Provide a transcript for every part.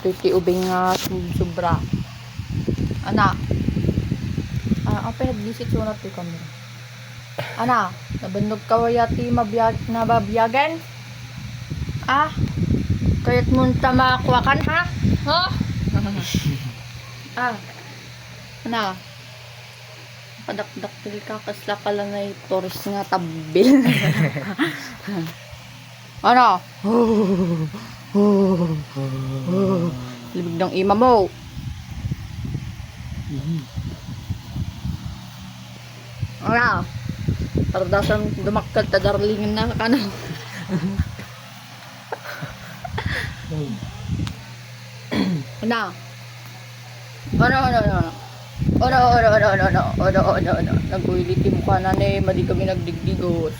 30 ubing nga sobra. Ana. Apa disit sunat ti kamera. Ana, nabandog ka wayati nababiyagan? Kayat munta makwakan ha? Ha? Ana. Kadakdak ka kasla ka lang ay toris nga tabil. Ano? Libig ng ima mo. Ano? Tardasan dumaktal ta darlingin na ka na. Ano? Ano. Nag-uiliti mo ka na ne, madi kami nagdigdigos.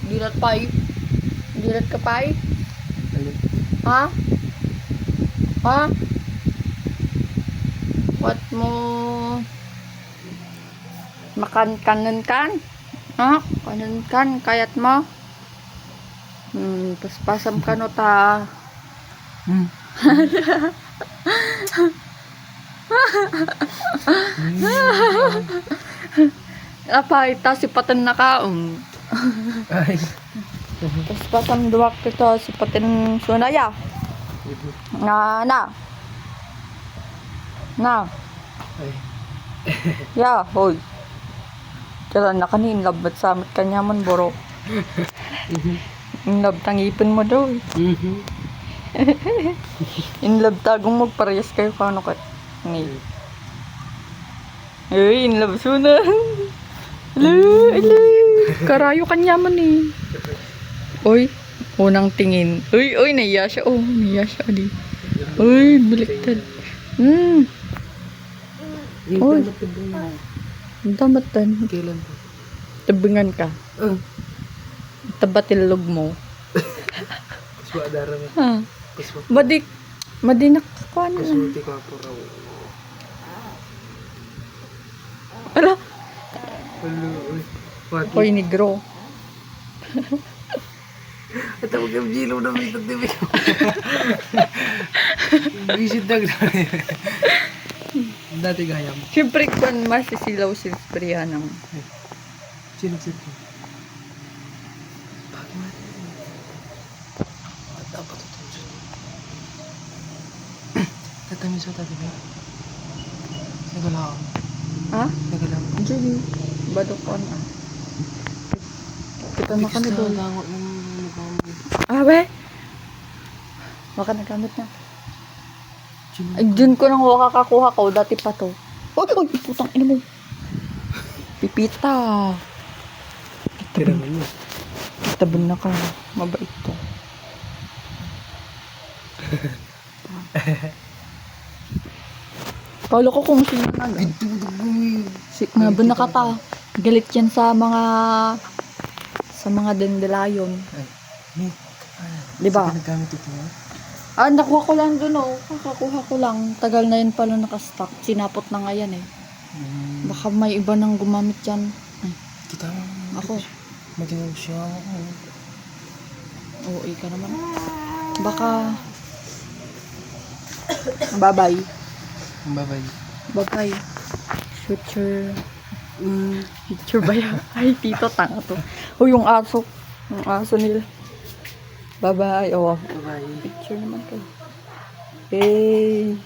Dilat pay? Dilat ka pay? Ha? What mo? Kanan kan? Kanan kan? Kayat mo? Paspasam ka no ta. Ita sipatan na ka. Paspasam duwak kita sipatin sunaya. Na. Ya, hoy. Kailan na kanin labat samit kanyaman boro. In love tangipin mo daw. In love tagong magparehas kayo kano ka. In love suna. Hello. Karayo kanyaman eh. Oy, unang tingin. Uy, naiya siya. Naiya siya di. Uy, baliktad. Uy. Damatan. Kailan po? Tabingan ka. Tabatilog mo. Kuswa dara mo. Madi nakakuha na. Kuswa ti ka po raw. Ala. Uy. Hoy, negro. At ako yung gilo na may tagdibi. Visit dag na. Dati gaya mo. Siyempre, kung masisilaw sinsprihan ng... Sino? Bakit mo? At dapat ito. Tatamis sa tati ba? Nagalaw. Ha? Nagalaw. Diyan, badokon Kita na ka na doon. Be? Baka nagamit na. Ay, dyan ko nang kakakuha ko. Dati pa to. Uy, putang ina mo. Pipita. Tiraman mo. Kitabon na ka. Mabait to. Kala ko kung sino na. Nabon na ka ta. Galit yan sa mga dandelion. Diba? Nagkamit ito mo? Nakuha ko lang dun Kakakuha ko lang. Tagal na yun pala nakastock. Sinapot na nga yan eh. Baka may iba nang gumamit yan. Kita mo. Ako. Maging siya ako. Oo, ika naman. Baka... Bye-bye. Bye-bye. Future ba yan? Ay, tito, tanga to. Yung aso. Yung aso nila. Bye-bye. Bye-bye. Picture naman kayo. Hey.